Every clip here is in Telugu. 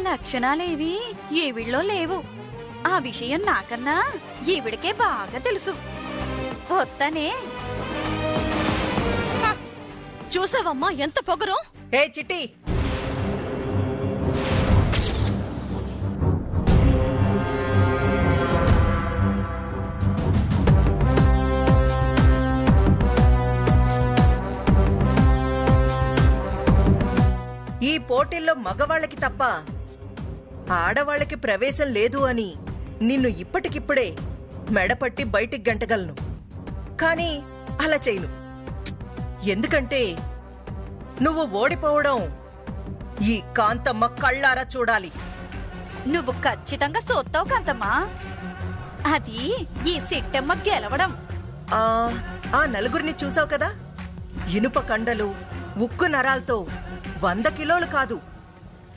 లక్షణాలేవి ఈవిళ్ళో లేవు. ఆ విషయం నాకన్నా ఈవిడికే బాగా తెలుసు. వస్తానే. చూసావమ్మా ఎంత పొగరు. హే చిట్టి, ఈ పోటీల్లో మగవాళ్ళకి తప్ప ఆడవాళ్ళకి ప్రవేశం లేదు అని నిన్ను ఇప్పటికిప్పుడే మెడపట్టి బయటికి గంటగలను. కానీ అలా చేయను. ఎందుకంటే నువ్వు ఓడిపోవడం ఈ కాంతమ్మ కళ్ళారా చూడాలి. నువ్వు ఖచ్చితంగా సోత్తావు కాంతమ్మా. అది ఈ సిట్టమ్మ గెలవడం. ఆ నలుగురిని చూసావు కదా, ఇనుప కండలు, ఉక్కు నరాలతో 100 కిలోలు కాదు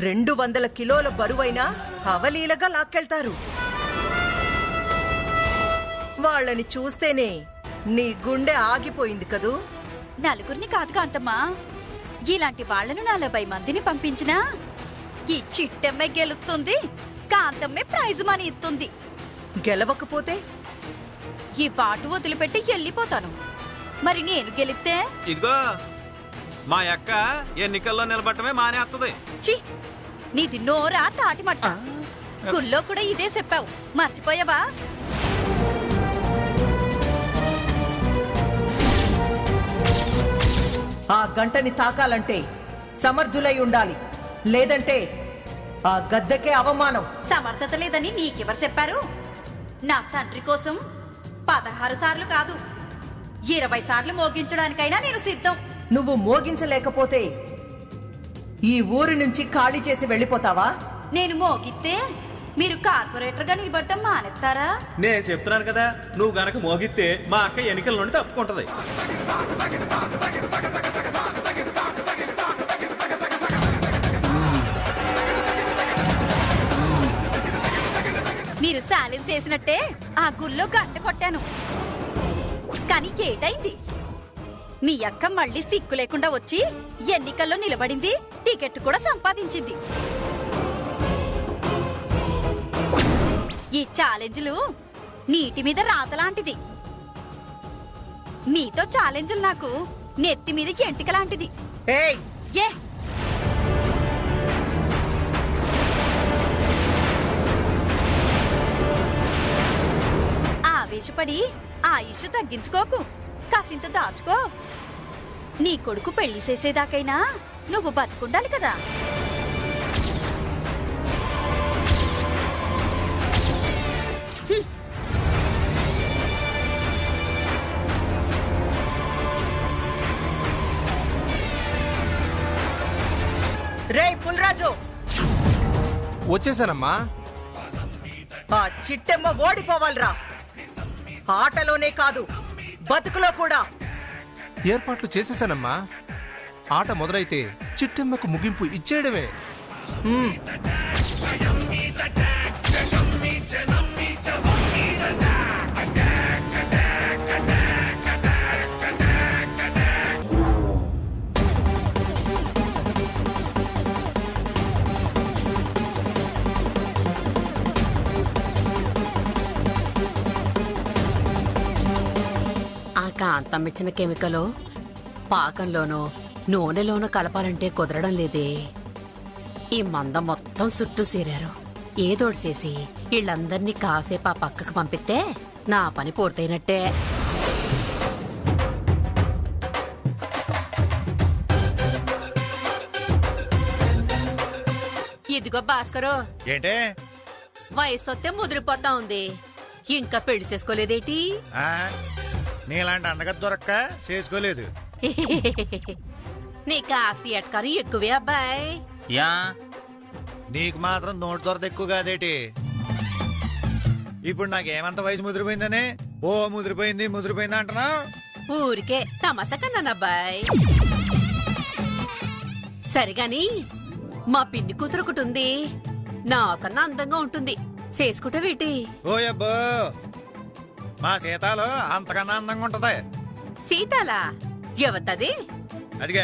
200 కిలోల బరువైనా అవలీలగా లాక్కెళ్తారు. వాళ్ళని చూస్తేనే నీ గుండె ఆగిపోయింది కదూ. నలుగురిని కాదు కాంతమ్మా, ఇలాంటి వాళ్లను 40 మందిని పంపించినా ఈ చిట్టమ్మే గెలుస్తుంది, కాంతమ్మే ప్రైజ్ మనీ ఇస్తుంది. గెలవకపోతే ఈ పాటు వదిలిపెట్టి వెళ్ళిపోతాను. మరి నేను గెలిస్తే ఇదిగో మా అక్క ఎన్నికల్లో నిలబడటమే మానేస్తుంది. చి, నీది నోరా తాటిమట్ట. గుళ్ళో కూడా ఇదే చెప్పావు, మర్చిపోయావా? ఆ గంటని తాకాలంటే సమర్థులై ఉండాలి, లేదంటే ఆ గద్దెకే అవమానం. సమర్థత లేదని నీకెవరు చెప్పారు? నా తండ్రి కోసం 16 సార్లు కాదు 20 సార్లు మోగించడానికైనా నేను సిద్ధం. నువ్వు మోగించలేకపోతే ఈ ఊరి నుంచి ఖాళీ చేసి వెళ్ళిపోతావా? నేను మోగిస్తే మీరు కార్పొరేటర్ గా నిలబడటం మానేస్తారా? నేను చెప్తున్నాను కదా, నువ్వు గనక మోగిస్తే మా అక్క ఎన్నికల నుండి తప్పుకుంటది. మీరు ఛాలెంజ్ చేసినట్టే ఆ గుళ్ళో గంట కొట్టాను. కానీ ఏటైంది? మీ అక్క మళ్ళీ సిక్కు లేకుండా వచ్చి ఎన్నికల్లో నిలబడింది, టికెట్ కూడా సంపాదించింది. ఈ ఛాలెంజ్లు నీటి మీద రాతలాంటిది. మీతో ఛాలెంజ్లు నాకు నెత్తి మీద ఎంటిక లాంటిది. ఏయ్, ఏ ఆవేశపడి ఆయుష్ తగ్గించుకోకు, కాసింత దాచుకో. నీ కొడుకు పెళ్లి చేసేదాకైనా నువ్వు బతుకుండాలి కదా. రేయ్ పుల్రాజు, వచ్చేసానమ్మా. ఆ చిట్టెమ్మ ఓడిపోవాలిరా. ఆటలోనే కాదు, బతుకులో కూడా. ఏర్పాట్లు చేసేసానమ్మా. ఆట మొదలైతే చిట్టెమ్మకు ముగింపు ఇచ్చేయడమే. కాంతమ్మిచ్చిన కెమికల్ పాకంలోనో నూనెలోనో కలపాలంటే కుదరడం లేదే. ఈ మంద మొత్తం చుట్టూ చేరారు. ఏదోటి చేసి వీళ్ళందర్నీ కాసేపు ఆ పక్కకు పంపిస్తే నా పని పూర్తయినట్టే. ఇదిగో భాస్కరు, ఏంటే వయసు వస్తే ముదిరిపోతా ఉంది, ఇంకా పెళ్లి చేసుకోలేదేటి? నీలాంటి అందగత్తె దొరక్క చేసుకోలేదు. నీకు ఆస్తి ఎట్కారం ఎక్కువే అబ్బాయి. యా, నీకు మాత్రం నోటి దొరద ఎక్కువ కాదేటి? ఇప్పుడు నాకేమంత వయసు ముదిరిపోయిందని ముదిరిపోయింది అంటున్నా? ఊరికే తమాసా కన్నానబ్బాయి. సరిగాని మా పిన్ని కూతురు ఒకటి ఉంది, నాకన్నా అందంగా ఉంటుంది, చేసుకుంటావేటి? ఓయబ్బో, మా సీతాలు అంతకన్నా అందంగా ఉంటది. సీతాలా? ఎవతది? అదిగే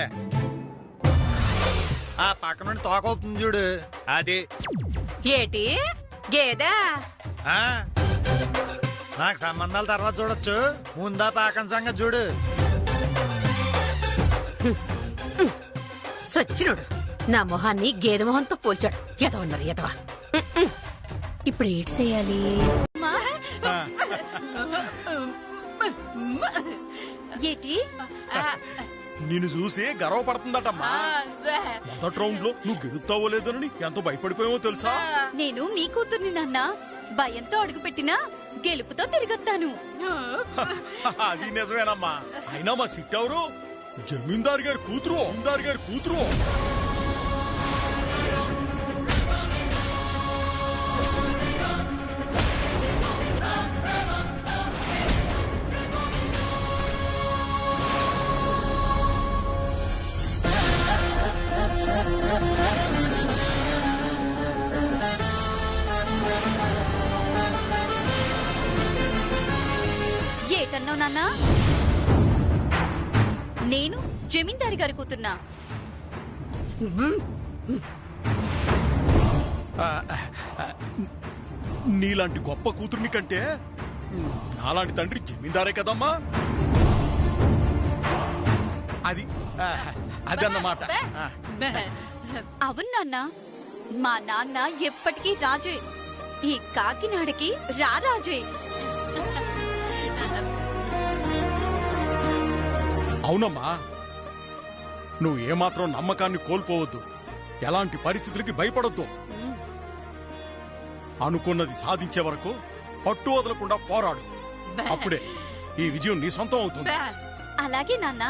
ఆ పక్క నుండి తోకవుతుంది చూడు అది. ఏటి గేదా? ఆ నాకు సంబంధాల తర్వాత చూడొచ్చు, ముందా పాకం సంగతి చూడు. సచ్చినోడు నా మొహాన్ని గేదె మొహంతో పోల్చాడు. ఎదవన్నారు ఎదవా. ఇప్పుడు ఏటి చేయాలి? ఏటి నిన్ను చూసి గర్వపడుతుందటమ్మా. మొదటి రౌండ్ లో నువ్వు గెలుస్తావో లేదోనని ఎంత భయపడిపోయావో తెలుసా? నేను మీ కూతుర్ని నాన్న, భయంతో అడుగుపెట్టినా గెలుపుతో తిరిగొత్తాను. అది నిజమేనమ్మా. అయినా మా సిట్ ఎవరు? జమీందారు గారి కూతురు. జమీందారు గారి కూతురు. ఏటన్నావు నాన్న? నేను జమీందారి గారి కూతున్నా. నీలాంటి గొప్ప కూతుర్ని కంటే నాలాంటి తండ్రి జమీందారే కదమ్మా. అదన్నమాట. అవును నాన్న, మా నాన్న ఎప్పటికీ రాజే. ఈ కాకినాడకి రారాజే. అవునమ్మా, నువ్వు ఏమాత్రం నమ్మకాన్ని కోల్పోవద్దు, ఎలాంటి పరిస్థితులకి భయపడొద్దు. అనుకున్నది సాధించే వరకు పట్టు వదలకుండా పోరాడు. అప్పుడే ఈ విజయం నీ సొంతం అవుతుంది. అలాగే నాన్న.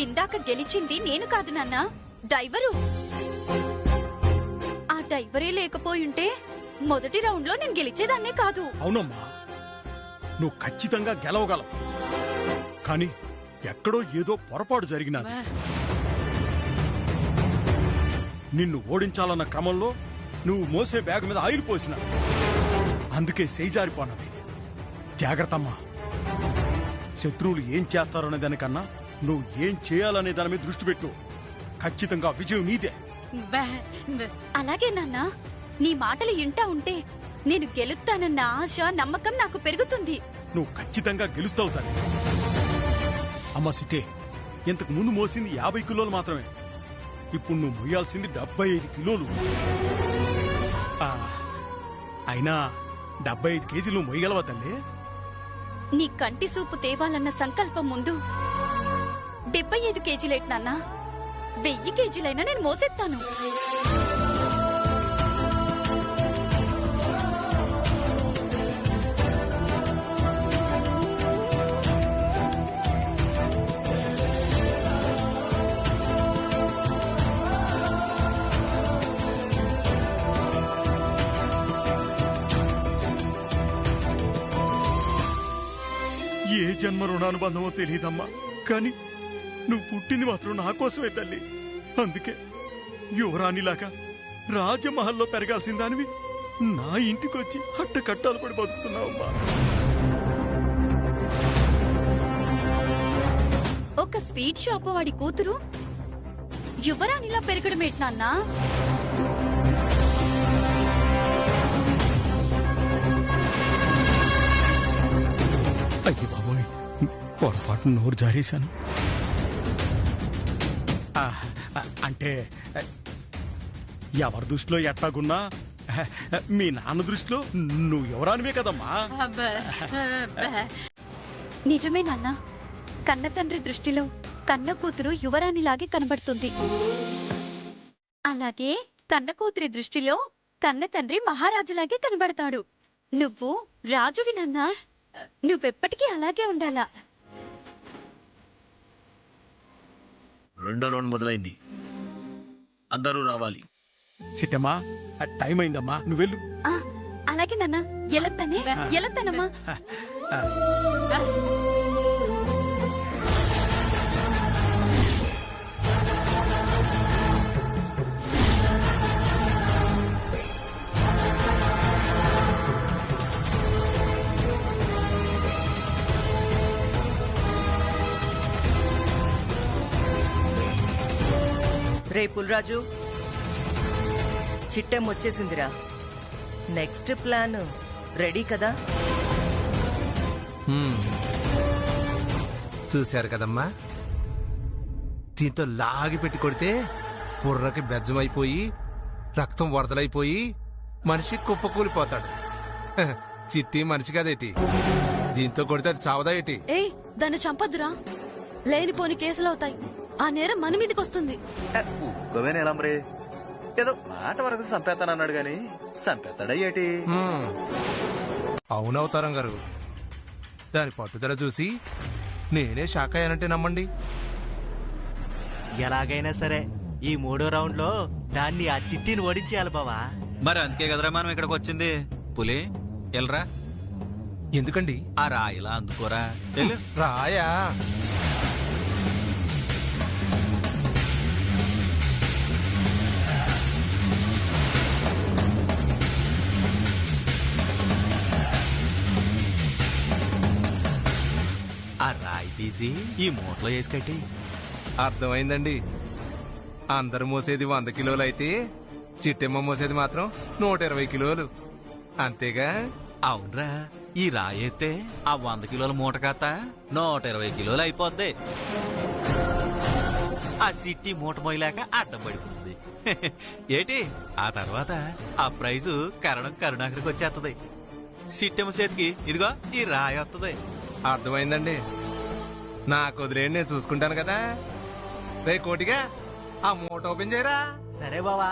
ఇందాక గెలిచింది నేను కాదు నాన్న, డ్రైవరు. ఆ డ్రైవరే లేకపోయుంటే మొదటి రౌండ్ లో నేను గెలిచేదాన్నే కాదు. అవునమ్మా, నువ్వు ఖచ్చితంగా గెలవగలవు. కానీ ఎక్కడో ఏదో పొరపాటు జరిగినది. నిన్ను ఓడించాలన్న క్రమంలో నువ్వు మోసే బ్యాగ్ మీద ఆయిల్ పోసినా, అందుకే చేజారిపోన్నది. జాగ్రత్తమ్మా. శత్రువులు ఏం చేస్తారనే దానికన్నా నువ్వు ఏం చేయాలనే దాని మీద దృష్టి పెట్టు. ఖచ్చితంగా విజయం నీదే. అలాగే నాన్న, నీ మాటలు ఇంటా ఉంటే నేను గెలుస్తానన్న ఆశ, నమ్మకం నాకు పెరుగుతుంది. నువ్వు ఖచ్చితంగా గెలుస్తావు తల్లి. అమ్మ సిట్టే, ఇంతకు ముందు మోసింది 50 కిలోలు మాత్రమే. ఇప్పుడు నువ్వు మోయాల్సింది 75 కిలోలు. అయినా 75 కేజీలు నువ్వు మోయగలవా తల్లి? నీ కంటి సూపు తేవాలన్న సంకల్పం ముందు 75 కేజీలేట్ నాన్న. 1000 కేజీలైనా నేను మోసెత్తాను. ఏ జన్మ రుణానుబంధమో తెలియదమ్మా, కానీ నువ్వు పుట్టింది మాత్రం నా కోసమే తల్లి. అందుకే యువరాణిలాగా రాజమహల్లో పెరగాల్సిన దానివి నా ఇంటికొచ్చి అట్ట కట్టాలు పడి బతుకుతున్నావమ్మా. ఒక స్వీట్ షాప్ వాడి కూతురు యువరాణిలా పెరగడమేట్ నాన్న. అయ్యి బాబోయ్, పొరపాటు నోరు జారేశాను. అంటే ఎవరి దృష్టిలో ఎట్టాగున్నా మీ నాన్న దృష్టిలో నువ్వు ఎవరానివే కదమ్మా. నిజమే నాన్న, కన్న తండ్రి దృష్టిలో కన్న కూతురు యువరాణిలాగే కనబడుతుంది. అలాగే కన్న కూతురి దృష్టిలో కన్న తండ్రి మహారాజులాగే కనబడతాడు. నువ్వు రాజువి నాన్న, నువ్వెప్పటికీ అలాగే ఉండాలా. రెండో రౌండ్ మొదలైంది, అందరూ రావాలి. సిట్టమ్మా, టైం అయిందమ్మా, నువ్వెళ్ళు. అలాగే నాన్న, ఎలతానమ్మా. రే పుల్రాజు, చిట్టెం వచ్చేసిందిరా. నెక్స్ట్ ప్లాన్ రెడీ కదా? చూశారు కదమ్మా, దీంతో లాగి పెట్టి కొడితే బుర్రకి బెజ్జమైపోయి రక్తం వరదలైపోయి మనిషి కుప్పకూలిపోతాడు. చిట్టి మనిషి కదేటి, దీంతో కొడితే అది చావదా ఏటి? ఏయ్, దాన్ని చంపద్దురా, లేనిపోని కేసులు అవుతాయి. ఆ నేరం మన మీదకి వస్తుంది. గోవేనేలమ్రీ ఏదో మాట వరకు చంపేస్తానన్నాడు గాని చంపేస్తాడా ఏటి? అవునవుతారం గారు, దాని పట్టుదల చూసి నేనే షాక్ అయ్యానంటే నమ్మండి. ఎలాగైనా సరే ఈ 3వ రౌండ్ లో దాన్ని ఆ చిట్టిని ఓడించేయాలి బావా. మరి అందుకే కదరా మనం ఇక్కడికి వచ్చింది. పులి ఎల్రా. ఎందుకండి? ఆ రాయిలా అందుకోరా. చెల్లు రాయా? ఆ రాయి తీసి ఈ మూటలో వేసి కట్టి. అర్థమైందండి. అందరు మోసేది 100 కిలోలు అయితే చిట్టెమ్మ మోసేది మాత్రం 120 కిలోలు అంతేగా? అవునరా, ఈ రాయి ఎత్తే ఆ 100 కిలోల మూట కాత 120 కిలోలు అయిపోద్ది. ఆ సిట్టి మూట మోయలేక అడ్డం పడిపోతుంది. ఏటి ఆ తర్వాత ఆ ప్రైజు కరుణాకరికి వచ్చేస్తుంది. సిట్టెమ్మ చేతికి ఇదిగో ఈ రాయి వస్తుంది. అర్థమైందండి. నాకు వదిలేండి, నేను చూసుకుంటాను కదా. రే కోటిగా, ఆ మూట ఓపెన్ చేయరా. సరే బావా.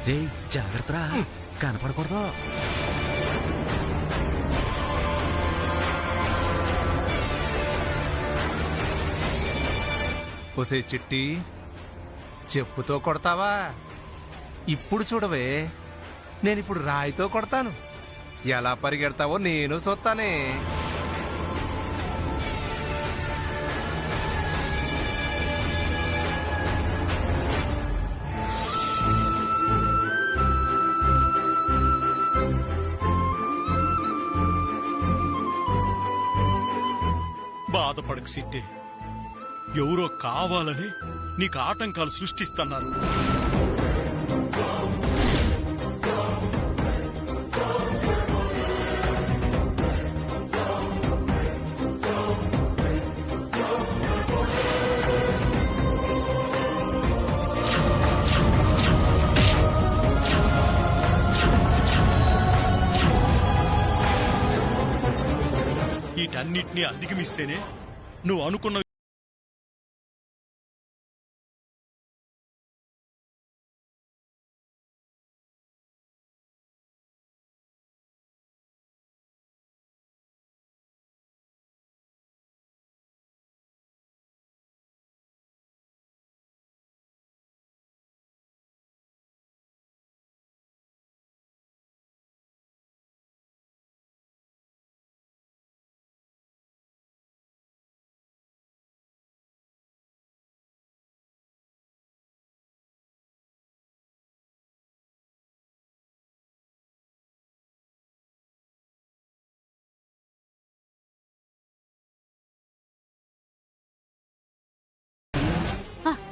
రే జాగ్రత్త, కనపడకూడదు. ఒసే చిట్టి, చెప్పుతో కొడతావా? ఇప్పుడు చూడవే, నేనిప్పుడు రాయితో కొడతాను. ఎలా పరిగెడతావో నేను చూస్తానే. బాధపడకు సిట్టే, ఎవరో కావాలని నీకు ఆటంకాలు సృష్టిస్తున్నారు. వీటన్నిటినీ అధిగమిస్తేనే నువ్వు అనుకున్న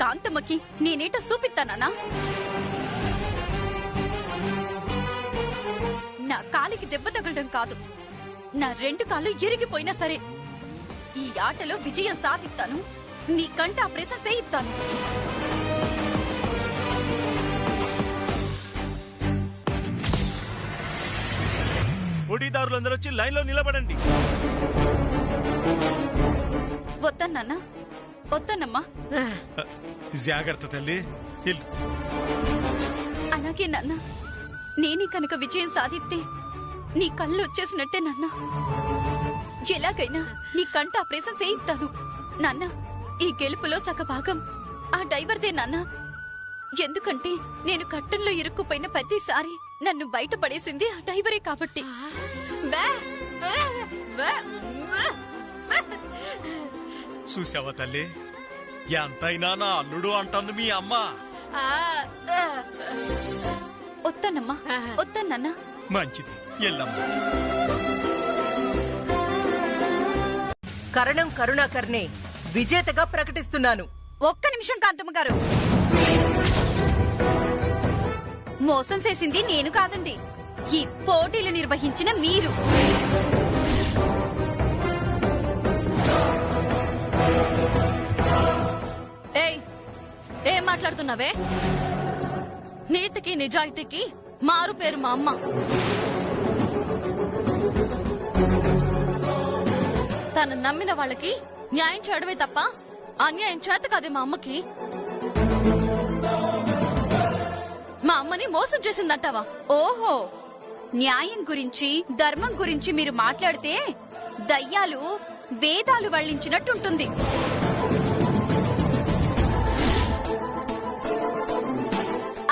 కాంతమ్మకి నేనేటో చూపిస్తానా? నా కాలికి దెబ్బ తగలడం కాదు, నా 2 కాళ్ళు ఇరిగిపోయినా సరే ఈ ఆటలో విజయం సాధిస్తాను. నీ కంట ఆపరేషన్ చేయిస్తాను. పోటీదారులందరూ వచ్చి లైన్లో నిలబడండి. వద్దన్నా, వద్దన్నమ్మా. జాగ్రత్త తల్లి. ఇల్లు. అలాగే నాన్న. నేనే కనుక విజయం సాధిస్తే నీ కళ్ళు వచ్చేసినట్టే నాన్న. ఎలాగైనా నీ కంట ఆపరేషన్ చేయిస్తాను నాన్న. ఈ గెలుపులో సగ భాగం ఆ డ్రైవర్దే నాన్న. ఎందుకంటే నేను కట్టంలో ఇరుక్కుపోయిన ప్రతిసారి నన్ను బయట పడేసింది ఆ డ్రైవరే కాబట్టి. చూసావా తల్లి, ఎంతైనా నా అల్లుడు అంటుంది మీ అమ్మ. వస్తానమ్మా, వస్తానన్నా. మంచిది, ఎల్లమ్మా. కరణం కరుణాకర్నే విజేతగా ప్రకటిస్తున్నాను. ఒక్క నిమిషం కాంతమ్మ గారు. మోసం చేసింది నేను కాదండి, ఈ పోటీలు నిర్వహించిన మీరు. ఏయ్, ఏం మాట్లాడుతున్నావే? నీతికి నిజాయితీకి మారు పేరు మా అమ్మ. తను నమ్మిన వాళ్ళకి న్యాయం చేయడమే తప్ప అన్యాయం చేత కాదే మా అమ్మకి. మా అమ్మని మోసం చేసిందంటావా? ఓహో, న్యాయం గురించి ధర్మం గురించి మీరు మాట్లాడితే దయ్యాలు వేదాలు వల్లించినట్టుంటుంది.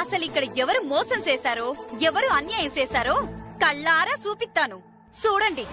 అసలు ఇక్కడ ఎవరు మోసం చేశారో ఎవరు అన్యాయం చేశారో కళ్ళారా చూపిస్తాను, చూడండి.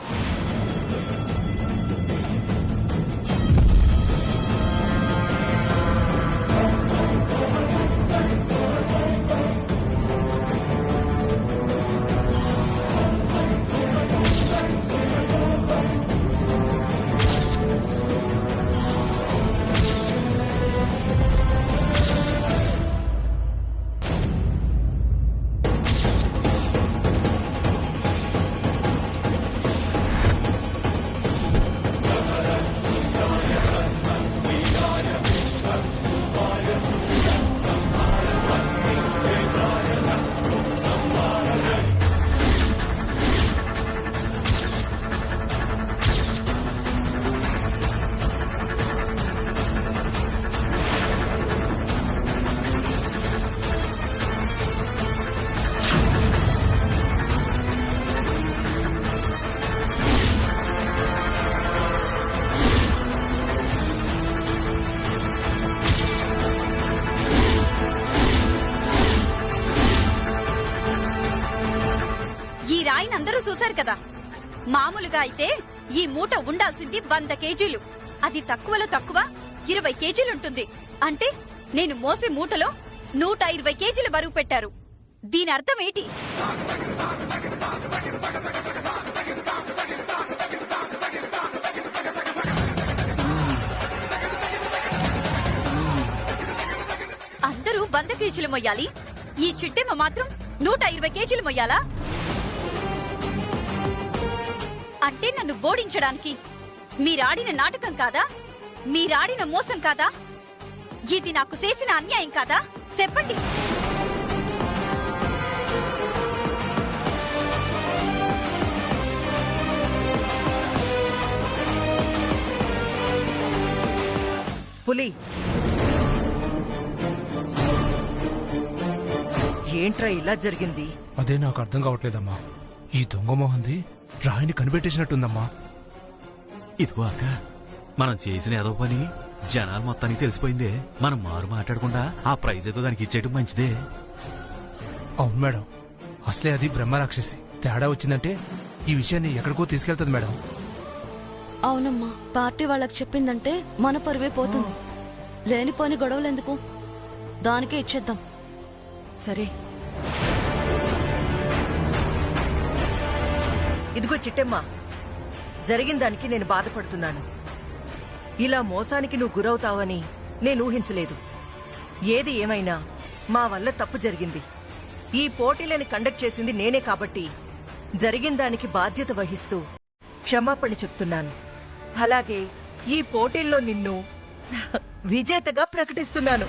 అందరూ చూశారు కదా, మామూలుగా అయితే ఈ మూట ఉండాల్సింది 100 కేజీలు. అది తక్కువలో తక్కువ 20 కేజీలుంటుంది. అంటే నేను మోసే మూటలో 120 కేజీల బరువు పెట్టారు. దీని అర్థం ఏంటి? అందరూ 100 కేజీలు మొయ్యాలి, ఈ చిట్టెమ్మ మాత్రం 120 కేజీలు మొయ్యాలా? అంటే నన్ను ఓడించడానికి మీరాడిన నాటకం కాదా? మీరాడిన మోసం కాదా? ఇది నాకు చేసిన అన్యాయం కాదా? చెప్పండి. పులి, ఏంట్రా ఇలా జరిగింది? అదే నాకు అర్థం కావట్లేదమ్మా. ఈ దొంగ మొహంది రాయిని కనిపెట్టేసినట్టుందమ్మా. ఇదిగో అక్క, మనం చేసిన ఏదో పని జనాలు మొత్తానికి తెలిసిపోయిందే. మనం మారు మాట్లాడకుండా ఆ ప్రైజ్ ఏదో దానికి ఇచ్చేయడం మంచిదే. అవును మేడం, అసలే అది బ్రహ్మరాక్షసి. తేడా వచ్చిందంటే ఈ విషయాన్ని ఎక్కడికో తీసుకెళ్తుంది మేడం. అవునమ్మా, పార్టీ వాళ్ళకి చెప్పిందంటే మన పరువే పోతుంది. లేనిపోని గొడవలెందుకు, దానికే ఇచ్చేద్దాం. సరే, ఇదిగో చిట్టెమ్మ, జరిగిన దానికి నేను బాధపడుతున్నాను. ఇలా మోసానికి నువ్వు గురవుతావని నేను ఊహించలేదు. ఏది ఏమైనా మా వల్ల తప్పు జరిగింది. ఈ పోటీలను కండక్ట్ చేసింది నేనే కాబట్టి జరిగిన దానికి బాధ్యత వహిస్తూ క్షమాపణ చెప్తున్నాను. అలాగే ఈ పోటీల్లో నిన్ను విజేతగా ప్రకటిస్తున్నాను.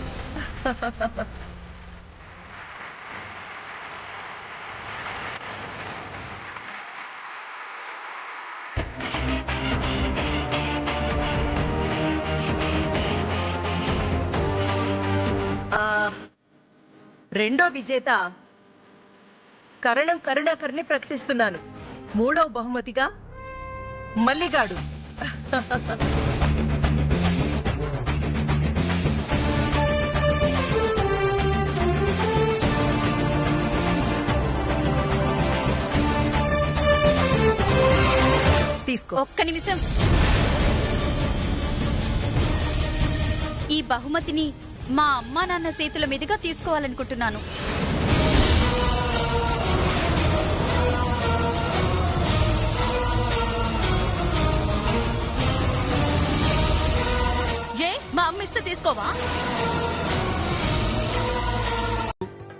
రెండో విజేత కరణం కరుణాకర్ని ప్రకటిస్తున్నాను. మూడవ బహుమతిగా మల్లిగాడు. తీసుకో. ఒక్క నిమిషం. ఈ బహుమతిని మా అమ్మా నాన్న చేతుల మీదుగా తీసుకోవాలనుకుంటున్నాను. ఏ మా అమ్మ ఇస్తే తీసుకోవా?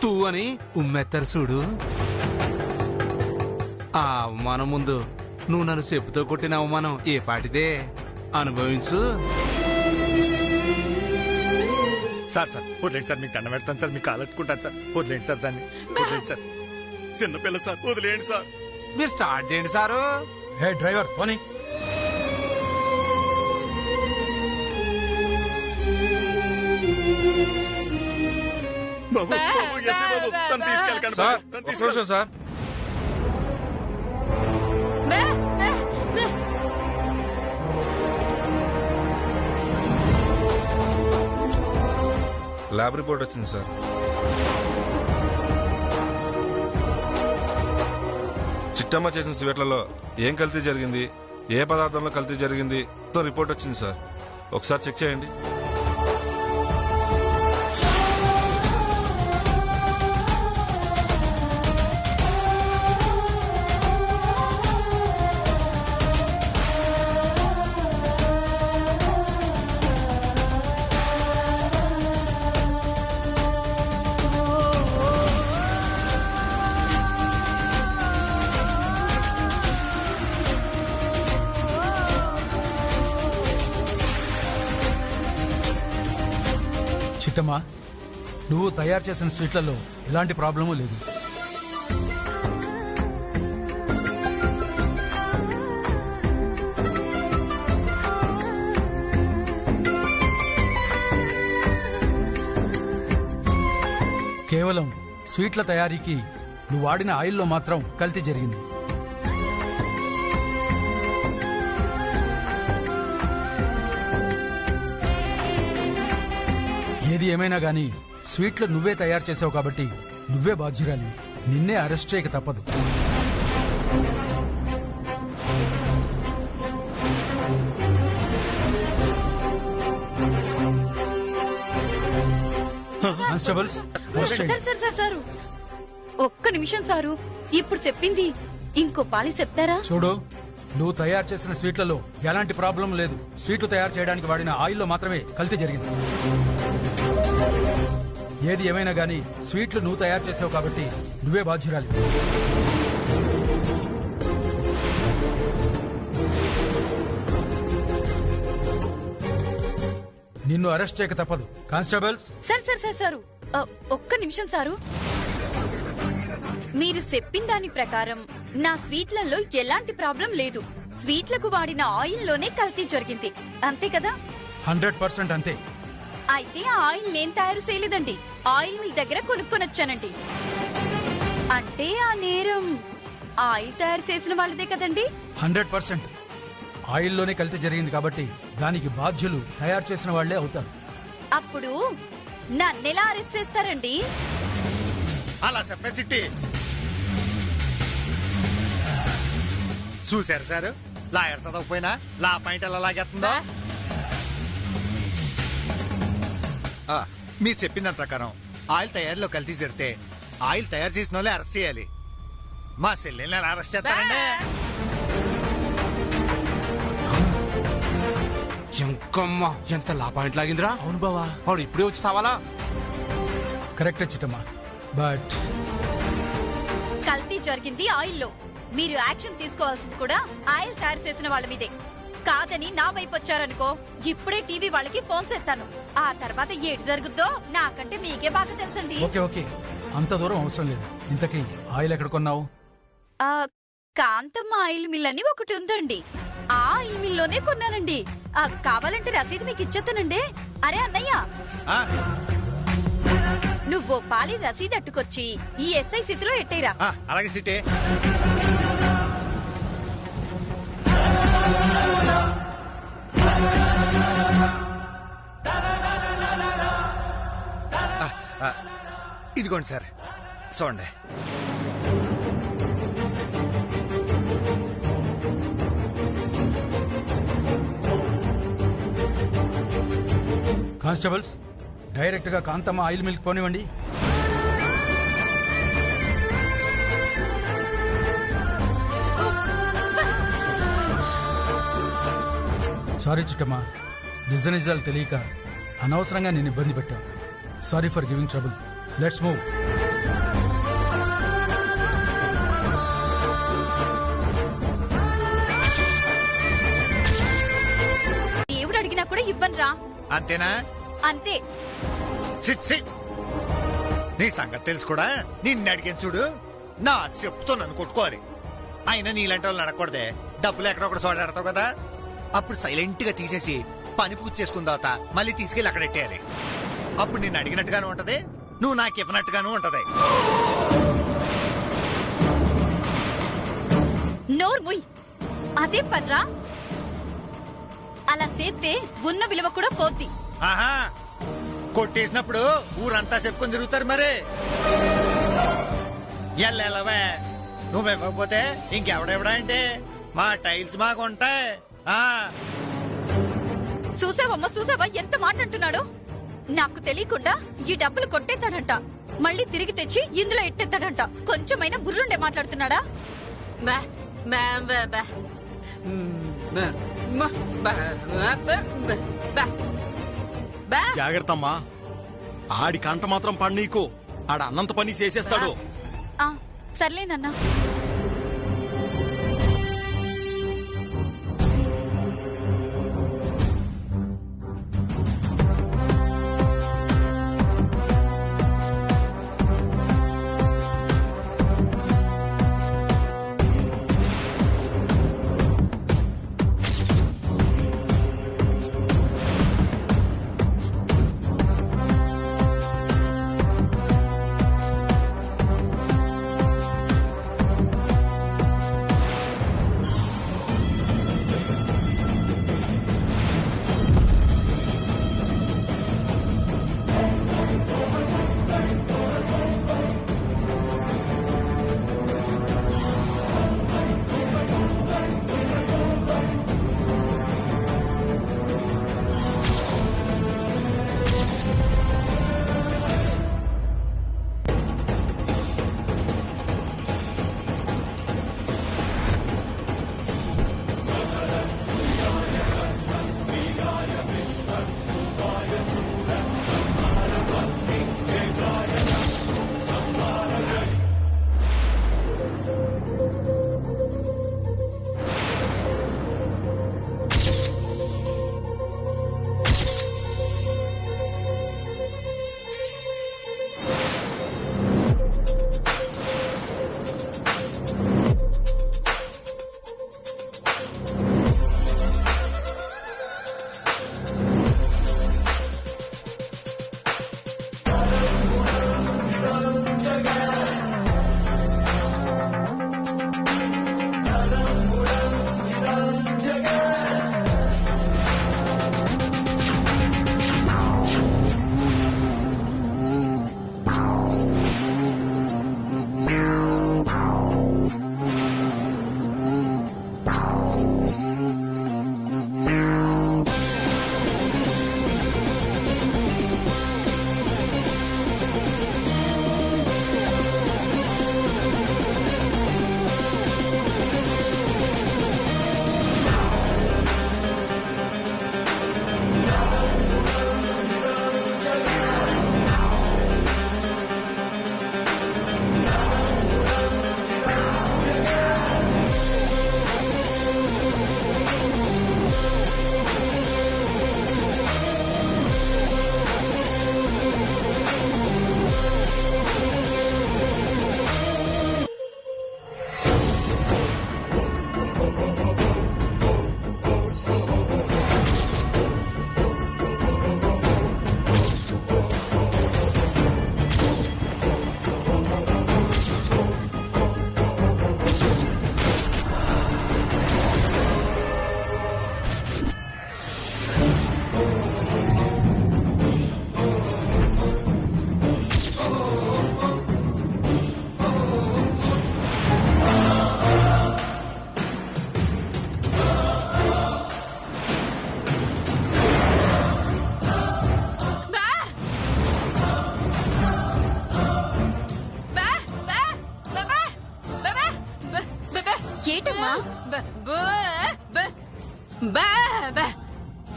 తూ అని ఉమ్మెత్తరు చూడు. ఆ అవమానం ముందు నువ్వు నన్ను చెప్పుతో కొట్టిన అవమానం ఏ పాటిదే, అనుభవించు. సార్ వదిలేండి సార్, మీకు దండం పెడతాను సార్, మీకు కాలెట్టుకుంటాను సార్. వదిలేండి సార్, దాన్ని వదిలేండి సార్. చిన్నపిల్ల సార్, వదిలేయండి సార్. మీరు స్టార్ట్ చేయండి సారు. హే డ్రైవర్, పోనీ. బాబు, బాబు, ఎస్ఐ బాబు, తను తీసుకెళ్ళకండి బాబు, తను తీసుకెళ్ళండి. సార్ బే, బే, బే. ల్యాబ్ రిపోర్ట్ వచ్చింది సార్. చిట్టమ్మ చేసిన స్వీట్లలో ఏం కల్తీ జరిగింది, ఏ పదార్థంలో కల్తీ జరిగింది తో రిపోర్ట్ వచ్చింది సార్. ఒకసారి చెక్ చేయండి. చిట్టమ్మా, నువ్వు తయారు చేసిన స్వీట్లలో ఎలాంటి ప్రాబ్లమూ లేదు. కేవలం స్వీట్ల తయారీకి నువ్వు వాడిన ఆయిల్లో మాత్రం కల్తీ జరిగింది. ఏది ఏమైనా గానీ స్వీట్లు నువ్వే తయారు చేసావు కాబట్టి నువ్వే బాధ్యురాలి. నిన్నే అరెస్ట్ చేయక తప్పదు. కానిస్టేబుల్స్, అరెస్ట్ చేయండి. సారు ఒక్క నిమిషం సారు, ఇప్పుడు చెప్పింది ఇంకో పాలి చెప్తారా? చూడు, నువ్వు తయారు చేసిన స్వీట్లలో ఎలాంటి ప్రాబ్లం లేదు. స్వీట్లు తయారు చేయడానికి వాడిన ఆయిల్లో మాత్రమే కల్తీ జరిగింది. ఏది ఏమైనా గానీ స్వీట్లు నువ్వు తయారు చేసావు కాబట్టి నువ్వే బాధ్యురాలి. నిన్ను అరెస్ట్ చేయక తప్పదు. కానిస్టేబుల్స్. సారు ఒక్క నిమిషం సారు, మీరు చెప్పిన దాని ప్రకారం నా స్వీట్లలో ఎలాంటి ప్రాబ్లం లేదు. స్వీట్లకు వాడిన ఆయిల్లోనే కల్తీ జరిగింది, అంతే కదా? 100% అంతే. అయితే ఆ ఆయిల్ నేను తయారు చేయలేదండి, ఆయిల్ మీ దగ్గర కొనుక్కొనొచ్చానండి. అంటే ఆ నేరం ఆయిల్ తయారు చేసిన వాళ్ళదే కదండి? 100% ఆయిల్లోనే కల్తీ జరిగింది కాబట్టి దానికి బాధ్యులు తయారు చేసిన వాళ్లే అవుతారు. అప్పుడు నన్నెలా అరెస్ట్ చేస్తారండి? అలా చెప్పేసిట్టి చూశారు సార్, లాయర్ చదవకపోయినా లా పాయింట్ ఎలా లాగేస్తుందో. మీరు చెప్పిన దాని ప్రకారం ఆయిల్ తయారీలో కల్తీ జరిగితే ఆయిల్ తయారు చేసిన వాళ్ళే అరెస్ట్ చేయాలి. మా చెల్లెల్ని ఎలా అరెస్ట్ చేస్తారండి? ఎంకమ్మా, ఎంత లా పాయింట్ లాగిందిరా. అవును బావా, వాడు ఇప్పుడే వచ్చి సావాలా? కరెక్టే చిట్టమ్మా, బట్ కల్తీ జరిగింది ఆయిల్లో. మీరు యాక్షన్ తీసుకోవాల్సింది కూడా ఆయిల్ తయారు చేసిన వాళ్ళ మీదే. కాదని నా వైపు వచ్చారనుకో, ఇప్పుడే టీవీ వాళ్ళకి ఫోన్ చేస్తాను. ఆ తర్వాత ఏడు జరుగుద్దో నాకంటే మీకే బాగా తెలుసండి. ఓకే ఓకే, అంత దూరం అవసరం లేదు. ఇంతకీ ఆయిల్ ఎక్కడ కొన్నావు? ఆ కాంతమ్మ ఆయిల్ మిల్ అని ఒకటి ఉందండి, ఆ ఆయిల్ మిల్లోనే కొన్నానండి. కావాలంటే రసీదు మీకు ఇచ్చేస్తానండి. అరే అన్నయ్య, నువ్వు పాలి రసీదట్టుకొచ్చి ఈ ఎస్ఐ స్థితిలో ఎట్టేరా. అలాగే సిటీ. ఇదిగోండి సార్, చూడండి. కానిస్టేబుల్స్, డైరెక్ట్ గా కాంతమ్మ ఆయిల్ మిల్క్ పోనివ్వండి. సారీ చిట్టమ్మా, నిజ నిజాలు తెలియక అనవసరంగా నేను ఇబ్బంది పెట్టాను. Sorry for giving trouble. Let's move. దేవుడు అడిగినా కూడా ఇవ్వనురా. అంతేనా? అంతే. నీ సంగతి తెలుసు కూడా. నిన్ను అడిగాను చూడు, నా చెప్పుతో నన్ను కొట్టుకోవాలి. అయినా నీలాంటి వాళ్ళు అడగకూడదే. డబ్బులు ఎక్కడొక్కడ చోటాడతావు కదా, అప్పుడు సైలెంట్ గా తీసేసి పని పూర్తి చేసుకున్న తర్వాత మళ్ళీ తీసుకెళ్లి అక్కడ పెట్టేయాలి. అప్పుడు నిన్ను అడిగినట్టుగాను ఉంటది, నువ్వు నాకు ఇవ్వనట్టుగాను ఉంటది. నోర్ముయ్, అదే పర్రా. అలా చేస్తే ఉన్న విలువ కూడా పోద్ది. ఆహా, కొట్టేసినప్పుడు ఊరంతా చెప్పుకొని తిరుగుతారు మరి. ఎల్లవే, నువ్వివ్వకపోతే ఇంకెవడెవడా అంటే మా టైల్స్ మాకు ఉంటాయి. చూసావమ్మా, చూసావా ఎంత మాట అంటున్నాడు. నాకు తెలియకుండా ఈ డబ్బులు కొట్టేస్తాడంట, మళ్ళీ తిరిగి తెచ్చి ఇందులో ఎట్టేస్తాడంట. కొంచెమైనా బుర్రుండే మాట్లాడుతున్నాడా? జాగ్రత్త అమ్మా, ఆడి కంట మాత్రం పన్నీకు. ఆడ అన్నంత పని చేసేస్తాడు. సర్లేనన్నా.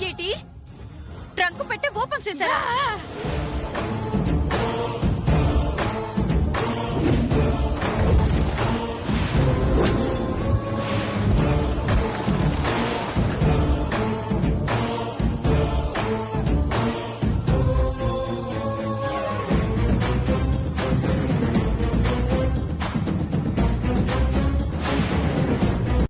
ఏటి ట్రంక్ పెట్టి ఓపెన్ చేశారా?